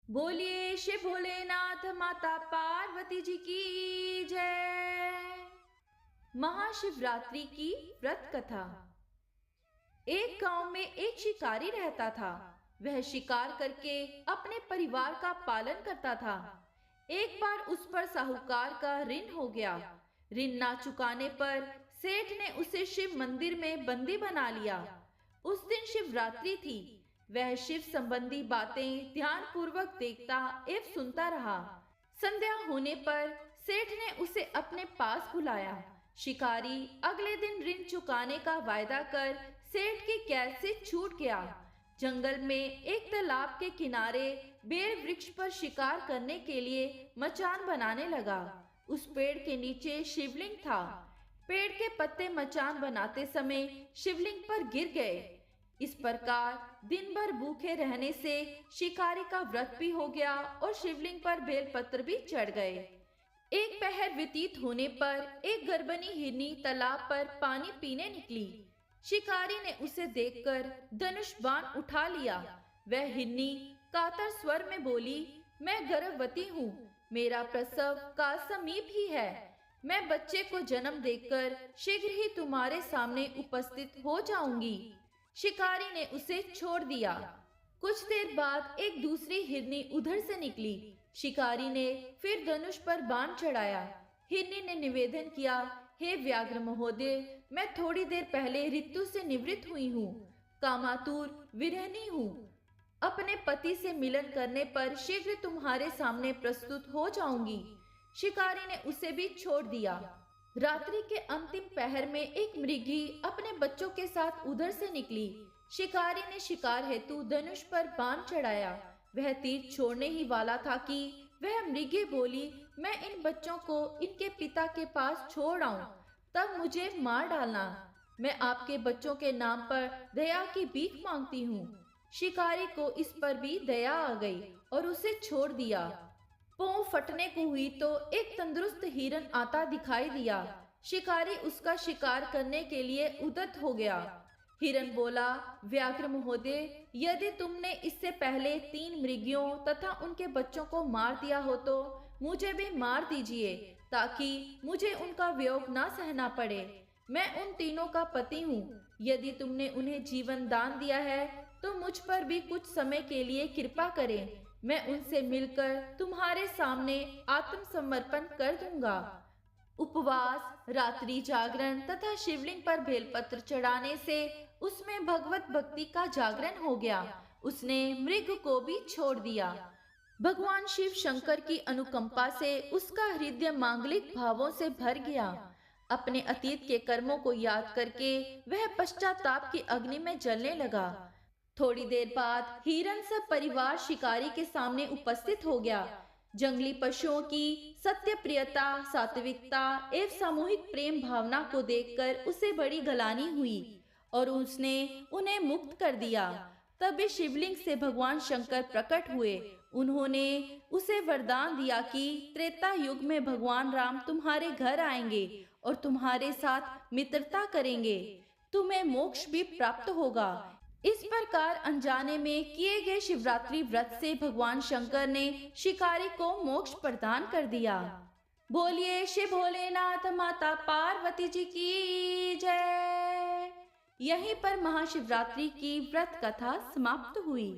बोलिए शिव भोलेनाथ माता पार्वती जी की जय। महाशिवरात्रि की व्रत कथा। एक गांव में एक शिकारी रहता था। वह शिकार करके अपने परिवार का पालन करता था। एक बार उस पर साहूकार का ऋण हो गया। ऋण ना चुकाने पर सेठ ने उसे शिव मंदिर में बंदी बना लिया। उस दिन शिवरात्रि थी। वह शिव संबंधी बातें ध्यान पूर्वक देखता एवं सुनता रहा। संध्या होने पर सेठ ने उसे अपने पास बुलाया। शिकारी अगले दिन ऋण चुकाने का वायदा कर सेठ की कैद से छूट गया। जंगल में एक तालाब के किनारे बेर वृक्ष पर शिकार करने के लिए मचान बनाने लगा। उस पेड़ के नीचे शिवलिंग था। पेड़ के पत्ते मचान बनाते समय शिवलिंग पर गिर गए। इस प्रकार दिन भर भूखे रहने से शिकारी का व्रत भी हो गया और शिवलिंग पर बेलपत्र भी चढ़ गए। एक पहर व्यतीत होने पर एक गर्भणी हिरनी तालाब पर पानी पीने निकली। शिकारी ने उसे देखकर धनुष बाण उठा लिया। वह हिरनी कातर स्वर में बोली, मैं गर्भवती हूँ, मेरा प्रसव का समीप ही है। मैं बच्चे को जन्म देकर शीघ्र ही तुम्हारे सामने उपस्थित हो जाऊंगी। शिकारी ने उसे छोड़ दिया। कुछ देर बाद एक दूसरी हिरनी उधर से निकली। शिकारी ने फिर धनुष पर बाण चढ़ाया। हिरनी ने निवेदन किया, हे व्याघ्र महोदय, मैं थोड़ी देर पहले ऋतु से निवृत्त हुई हूँ, कामातुर विरहनी हूँ। अपने पति से मिलन करने पर शीघ्र तुम्हारे सामने प्रस्तुत हो जाऊंगी। शिकारी ने उसे भी छोड़ दिया। रात्रि के अंतिम पहर में एक मृगी अपने बच्चों के साथ उधर से निकली। शिकारी ने शिकार हेतु धनुष पर बाण चढ़ाया। वह तीर छोड़ने ही वाला था कि वह मृगी बोली, मैं इन बच्चों को इनके पिता के पास छोड़ आऊं, तब मुझे मार डालना। मैं आपके बच्चों के नाम पर दया की भीख मांगती हूँ। शिकारी को इस पर भी दया आ गई और उसे छोड़ दिया। पांव फटने को हुई तो एक तंदुरुस्त हिरन आता दिखाई दिया। शिकारी उसका शिकार करने के लिए उद्यत हो गया। हिरन बोला, व्याघ्र महोदय, यदि तुमने इससे पहले 3 मृगियों तथा उनके बच्चों को मार दिया हो तो मुझे भी मार दीजिए, ताकि मुझे उनका वियोग न सहना पड़े। मैं उन तीनों का पति हूँ। यदि तुमने उन्हें जीवन दान दिया है तो मुझ पर भी कुछ समय के लिए कृपा करें। मैं उनसे मिलकर तुम्हारे सामने आत्मसमर्पण कर दूंगा। उपवास, रात्रि जागरण तथा शिवलिंग पर बेलपत्र चढ़ाने से उसमें भगवत भक्ति का जागरण हो गया। उसने मृग को भी छोड़ दिया। भगवान शिव शंकर की अनुकंपा से उसका हृदय मांगलिक भावों से भर गया। अपने अतीत के कर्मों को याद करके वह पश्चाताप की अग्नि में जलने लगा। थोड़ी देर बाद हिरन सब परिवार शिकारी के सामने उपस्थित हो गया। जंगली पशुओं की सत्य प्रियता, सात्विकता एवं सामूहिक प्रेम भावना को देखकर उसे बड़ी गलानी हुई और उसने उन्हें मुक्त कर दिया। तब शिवलिंग से भगवान शंकर प्रकट हुए। उन्होंने उसे वरदान दिया कि त्रेता युग में भगवान राम तुम्हारे घर आएंगे और तुम्हारे साथ मित्रता करेंगे। तुम्हें मोक्ष भी प्राप्त होगा। इस प्रकार अनजाने में किए गए शिवरात्रि व्रत से भगवान शंकर ने शिकारी को मोक्ष प्रदान कर दिया। बोलिए शिव भोलेनाथ माता पार्वती जी की जय। यहीं पर महाशिवरात्रि की व्रत कथा समाप्त हुई।